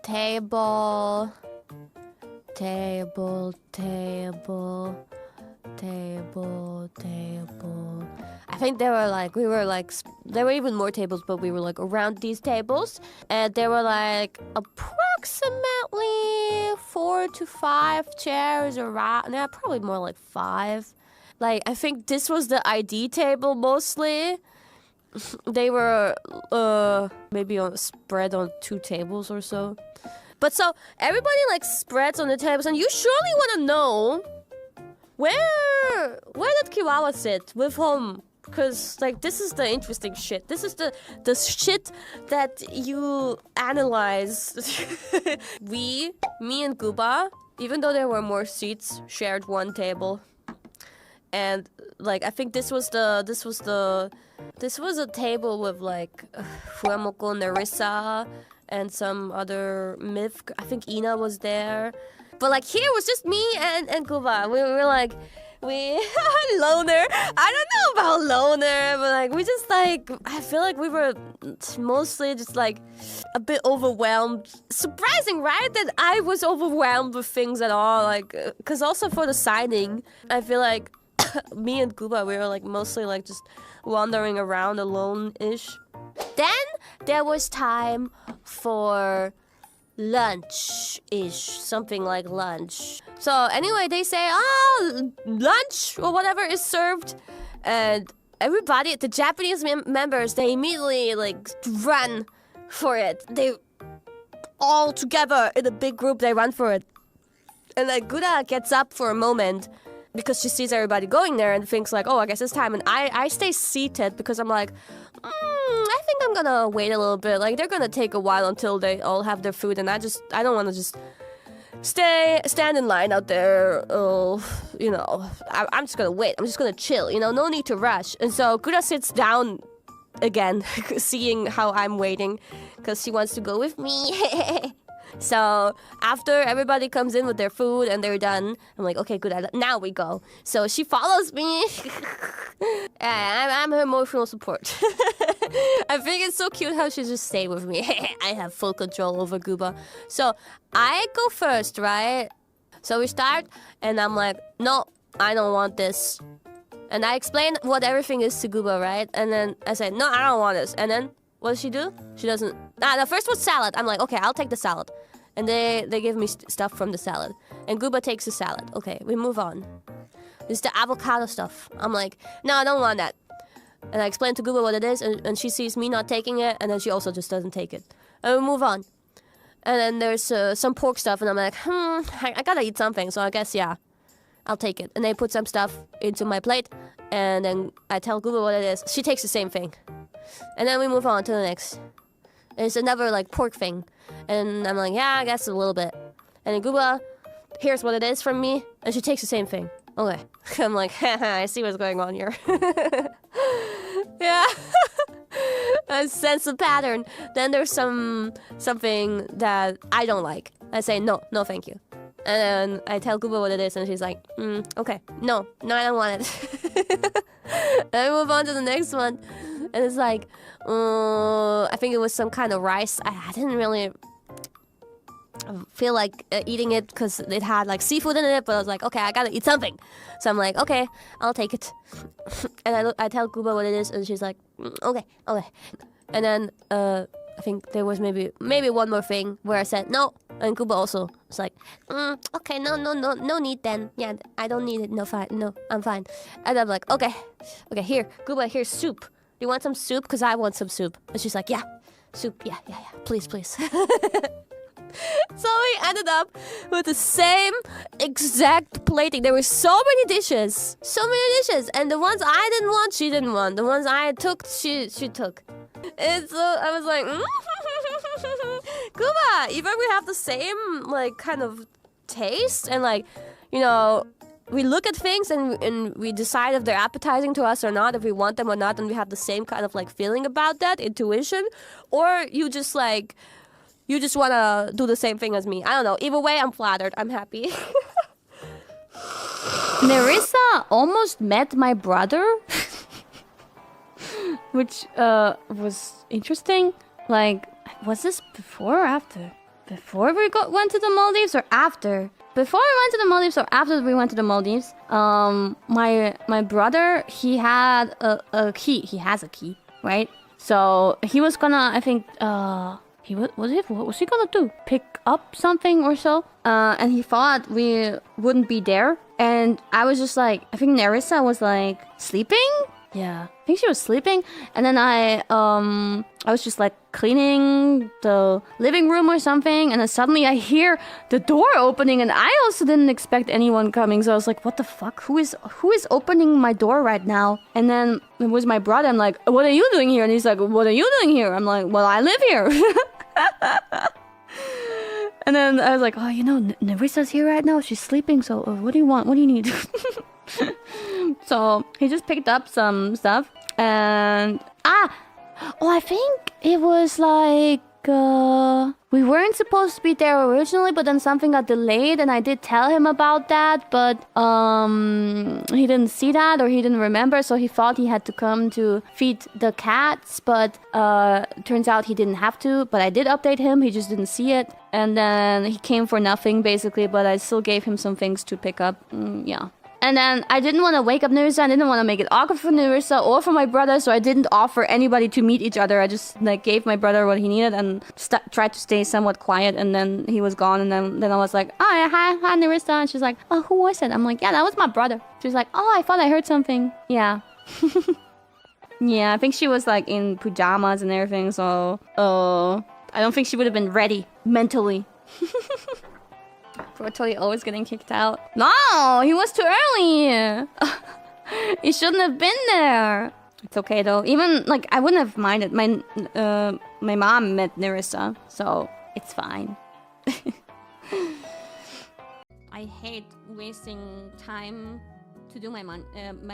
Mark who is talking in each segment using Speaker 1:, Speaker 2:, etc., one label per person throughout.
Speaker 1: table. I think there were even more tables, but we were like around these tables, and there were like approximately 4 to 5 chairs around. Yeah, probably more like 5. Like, I think this was the ID table mostly. They were maybe spread on 2 tables or so. But so everybody like spreads on the tables, and you surely want to know where did Kiwawa sit with whom? Because like this is the interesting shit. This is the shit that you analyze. Me and Guba, even though there were more seats, shared one table. And like I think this was a table with like Fuemoko, Nerissa, and some other myth. I think Ina was there. But like here was just me and Guba. We were like, loner. I don't know about loner, but like we just like, I feel like we were mostly just like a bit overwhelmed. Surprising, right? That I was overwhelmed with things at all. Like, cause also for the signing, I feel like me and Guba, we were like mostly like just wandering around alone-ish. Then there was time for lunch-ish, something like lunch. So anyway, they say, lunch or whatever is served, and everybody, the Japanese members, they immediately like run for it. They all together in a big group, they run for it. And like Guda gets up for a moment because she sees everybody going there and thinks like, oh, I guess it's time. And I stay seated because I'm like, I think I'm gonna wait a little bit. Like, they're gonna take a while until they all have their food, and I don't want to just stand in line out there. You know, I'm just gonna wait. I'm just gonna chill. You know, no need to rush. And so Guda sits down again, seeing how I'm waiting, because she wants to go with me. So after everybody comes in with their food and they're done, I'm like, okay, good, now we go. So she follows me. I'm her emotional support. I think it's so cute how she just stay with me. I have full control over Guba. So I go first, right? So we start, and I'm like, no, I don't want this. And I explain what everything is to Guba, right? And then I say, no, I don't want this. And then what does she do? She doesn't. The first was salad. I'm like, okay, I'll take the salad. And they give me stuff from the salad. And Guba takes the salad. Okay, we move on. It's the avocado stuff. I'm like, no, I don't want that. And I explain to Guba what it is, and she sees me not taking it, and then she also just doesn't take it. And we move on. And then there's some pork stuff, and I'm like, I gotta eat something, so I guess, yeah, I'll take it. And they put some stuff into my plate, and then I tell Guba what it is. She takes the same thing. And then we move on to the next. There's another like pork thing. And I'm like, yeah, I guess a little bit. And then Guba hears what it is from me, and she takes the same thing. Okay. I'm like, haha, I see what's going on here. Yeah. I sense a pattern. Then there's something that I don't like. I say, no, thank you. And then I tell Guba what it is, and she's like, okay, no, I don't want it. And I move on to the next one. And it's like, I think it was some kind of rice. I didn't really feel like eating it because it had like seafood in it, but I was like, okay, I gotta eat something. So I'm like, okay, I'll take it. And I tell Guba what it is, and she's like, okay. And then I think there was maybe one more thing where I said no, and Guba also was like, okay, no need then. Yeah, I don't need it. No, fine. No, I'm fine. And I'm like, okay, here, Guba, here's soup. Do you want some soup? Because I want some soup. And she's like, yeah, soup, yeah, please. So we ended up with the same exact plating. There were so many dishes. And the ones I didn't want, she didn't want. The ones I took, she took. And so I was like, Guba, even we have the same, like, kind of taste. And, like, you know, we look at things and we decide if they're appetizing to us or not, if we want them or not, and we have the same kind of, like, feeling about that, intuition. Or you just, like, you just want to do the same thing as me. I don't know. Either way, I'm flattered. I'm happy.
Speaker 2: Nerissa almost met my brother, which was interesting. Like, was this before or after? before we went to the Maldives or after? Before we went to the Maldives or after we went to the Maldives, my brother, he had a key. He has a key, right? So he was gonna, I think, what was he gonna do? Pick up something or so? And he thought we wouldn't be there. And I was just like, I think Nerissa was like sleeping. Yeah, I think she was sleeping. And then I was just like cleaning the living room or something. And then suddenly I hear the door opening, and I also didn't expect anyone coming. So I was like, what the fuck? Who is opening my door right now? And then it was my brother. I'm like, what are you doing here? And he's like, what are you doing here? I'm like, well, I live here. And then I was like, oh, Nerissa's here right now. She's sleeping. So what do you want? What do you need? So he just picked up some stuff. And I think it was like we weren't supposed to be there originally, but then something got delayed, and I did tell him about that, but he didn't see that, or he didn't remember, so he thought he had to come to feed the cats, but turns out he didn't have to. But I did update him, he just didn't see it, and then he came for nothing basically, but I still gave him some things to pick up. Yeah. And then I didn't want to wake up Nerissa. I didn't want to make it awkward for Nerissa or for my brother, so I didn't offer anybody to meet each other. I just like gave my brother what he needed and tried to stay somewhat quiet. And then he was gone. And then I was like, oh, hi, Nerissa. And she's like, oh, who was it? I'm like, yeah, that was my brother. She's like, oh, I thought I heard something. Yeah. Yeah, I think she was like in pajamas and everything. So I don't think she would have been ready mentally. We're totally always getting kicked out. No, he was too early. He shouldn't have been there. It's okay though. Even like I wouldn't have minded. My mom met Nerissa, so it's fine. I hate wasting time to do my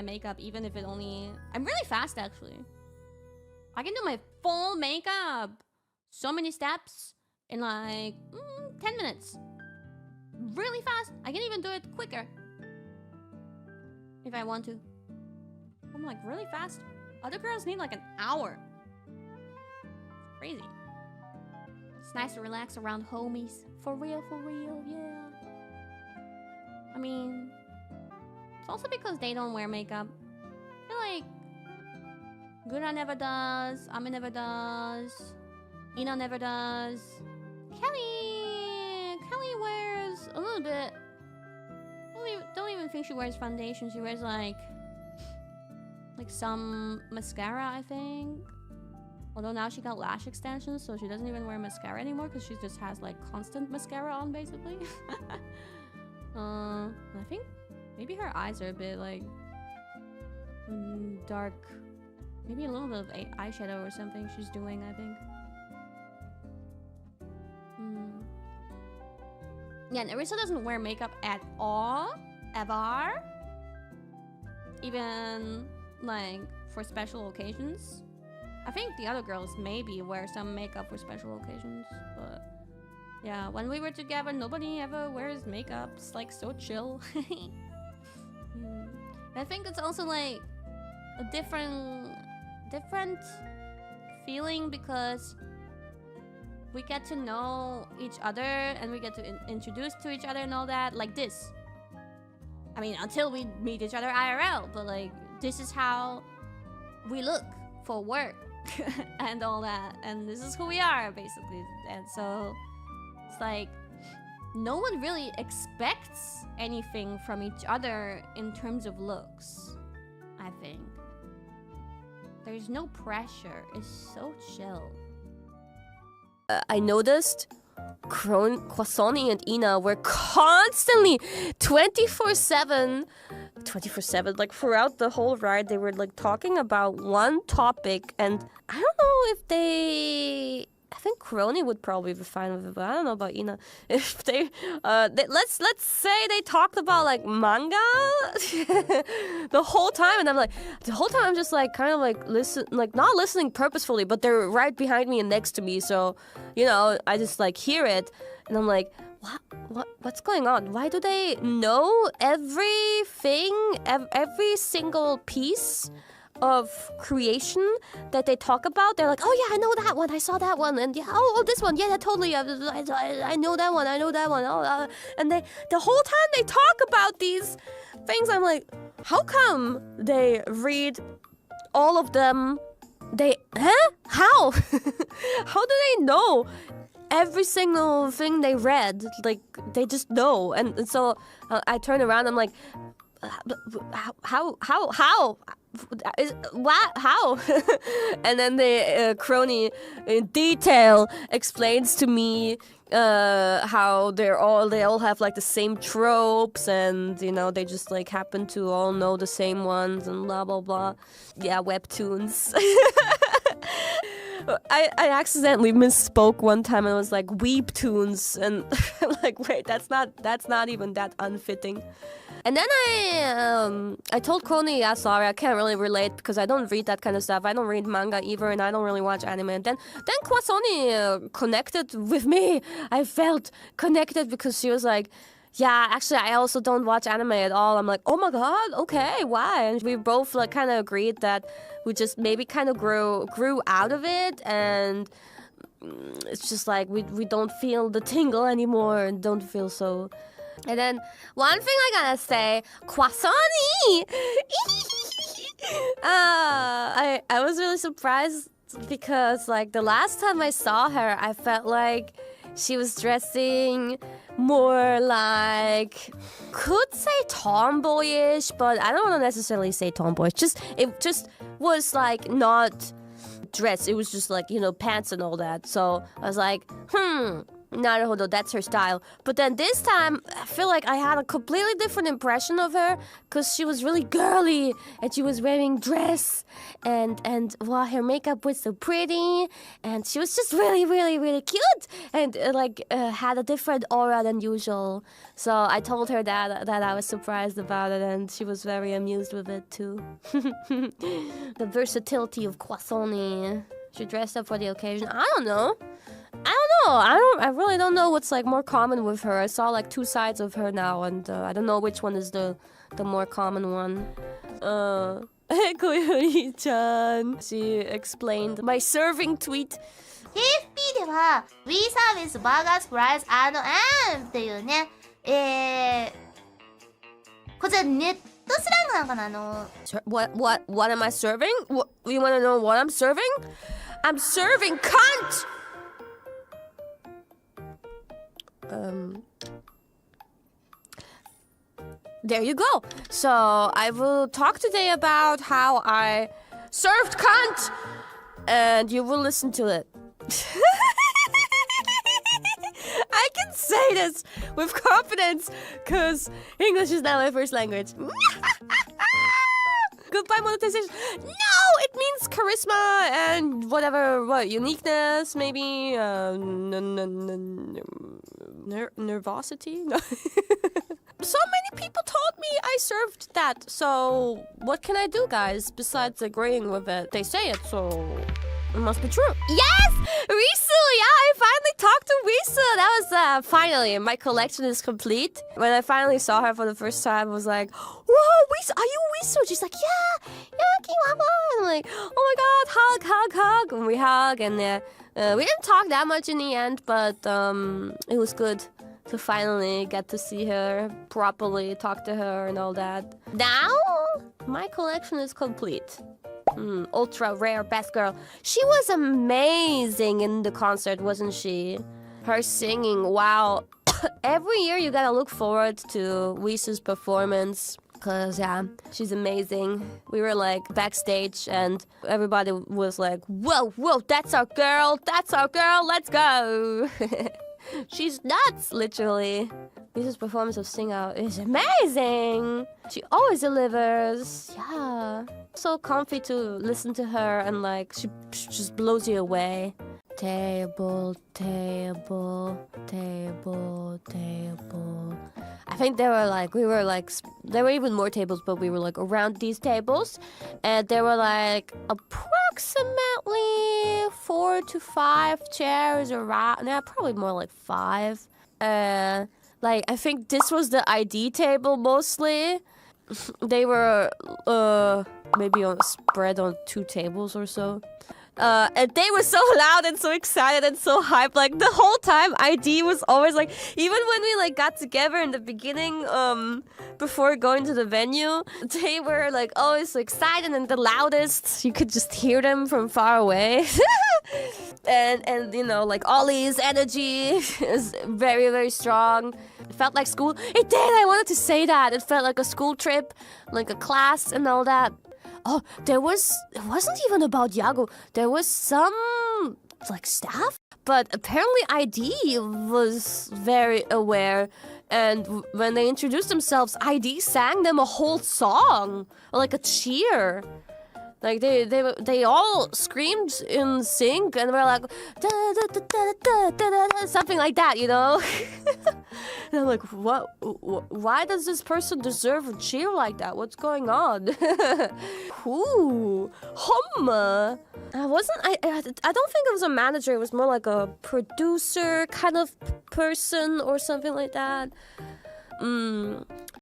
Speaker 2: makeup, even if it only. I'm really fast actually. I can do my full makeup, so many steps in like 10 minutes. Really fast. I can even do it quicker if I want to. I'm like really fast. Other girls need like an hour. Crazy. It's nice to relax around homies. For real, yeah. I mean, it's also because they don't wear makeup. I feel like Gura never does, Ami never does, Ina never does. Kelly wears a little bit. Don't even think she wears foundation. She wears like some mascara, I think. Although now she got lash extensions, so she doesn't even wear mascara anymore because she just has like constant mascara on basically. I think maybe her eyes are a bit like dark. Maybe a little bit of eyeshadow or something she's doing, I think. Yeah, Nerissa doesn't wear makeup at all, ever. Even like for special occasions. I think the other girls maybe wear some makeup for special occasions, but yeah, when we were together, nobody ever wears makeup. It's like so chill. I think it's also like a different feeling because we get to know each other and we get to introduce to each other and all that like this. I mean, until we meet each other IRL, but like this is how we look for work and all that, and this is who we are basically. And so it's like no one really expects anything from each other in terms of looks. I think there's no pressure. It's so chill.
Speaker 1: I noticed Kwasoni and Ina were constantly 24/7, like throughout the whole ride, they were like talking about one topic, and I don't know if I think Kroni would probably be fine with it, but I don't know about Ina. If let's say they talked about like manga the whole time, and I'm like, the whole time I'm just like kind of like not listening purposefully, but they're right behind me and next to me, so I just like hear it, and I'm like, what's going on? Why do they know everything, every single piece of creation that they talk about. They're like, oh yeah, I know that one. I saw that one. And yeah, oh this one. Yeah, totally. I know that one. I know that one. Oh, and the whole time they talk about these things, I'm like, how come they read all of them? How? How do they know every single thing they read? Like, they just know. And so I turn around, I'm like, how? What? How? And then the crony in detail explains to me how they all have like the same tropes, and you know, they just like happen to all know the same ones and blah blah blah. Yeah, webtoons. I accidentally misspoke one time and it was like weebtoons, and I'm like, wait, that's not even that unfitting. And then I told Koni, yeah, sorry, I can't really relate because I don't read that kind of stuff. I don't read manga either, and I don't really watch anime. And then Kwasoni connected with me. I felt connected because she was like, yeah, actually, I also don't watch anime at all. I'm like, oh my god, okay, why? And we both like kind of agreed that we just maybe kind of grew out of it, and it's just like we don't feel the tingle anymore and don't feel so. And then one thing I gotta say, Kwasoni! I was really surprised because like the last time I saw her, I felt like she was dressing more like, could say tomboyish, but I don't want to necessarily say tomboyish. It just was like not dress. It was just like, you know, pants and all that. So I was like, naruhodo, that's her style. But then this time, I feel like I had a completely different impression of her because she was really girly and she was wearing dress and wow, her makeup was so pretty and she was just really, really, really cute and had a different aura than usual. So I told her that I was surprised about it, and she was very amused with it too. The versatility of Kwasoni. She dressed up for the occasion. I don't know. I really don't know what's like more common with her. I saw like two sides of her now, and I don't know which one is the more common one. Koyori-chan. She explained my serving tweet.
Speaker 3: KFP では We Service Burgers Fries and っていうね、こちらネットスラングなのかな。
Speaker 1: What am I serving? What, you want to know what I'm serving? I'm serving cunt! There you go. So I will talk today about how I served cunt, and you will listen to it. I can say this with confidence because English is not my first language. Goodbye monetization. No, it means charisma and whatever, uniqueness, maybe, nervosity. No. So many people told me I served that. So what can I do, guys, besides agreeing with it? They say it, so it must be true. Yes! Risu! Yeah, I finally talked to Risu! That was, finally, my collection is complete. When I finally saw her for the first time, I was like, whoa, Risu, are you Risu? She's like, yeah, Kiwawa. And I'm like, oh my god, hug. And we hug, and we didn't talk that much in the end, but it was good to finally get to see her properly, talk to her and all that. Now, my collection is complete. Ultra rare best girl. She was amazing in the concert, wasn't she? Her singing, wow. Every year you gotta look forward to Wisu's performance. Cause yeah, she's amazing. We were like backstage and everybody was like, whoa, that's our girl, let's go. She's nuts, literally. Wisu's performance of Sing Out is amazing. She always delivers. Yeah. So comfy to listen to her, and like she just blows you away. Table. I think there were even more tables, but we were like around these tables, and there were like approximately 4 to 5 chairs around. Yeah, probably more like 5. Like I think this was the ID table mostly. they were maybe spread on 2 tables or so. And they were so loud and so excited and so hyped. Like the whole time, ID was always like, even when we like got together in the beginning, before going to the venue, they were like always so excited and the loudest. You could just hear them from far away. and you know, like Ollie's energy is very, very strong. It felt like school. It did. I wanted to say that. It felt like a school trip, like a class and all that. Oh, it wasn't even about Yago. There was some, like, staff. But apparently ID was very aware. And when they introduced themselves, ID sang them a whole song. Or like a cheer. Like, they all screamed in sync. And were like, da, da, da, da, da, da, da, something like that, you know? And I'm like, what? Why does this person deserve a cheer like that? What's going on? Ooh, Homma. I don't think it was a manager. It was more like a producer kind of person or something like that.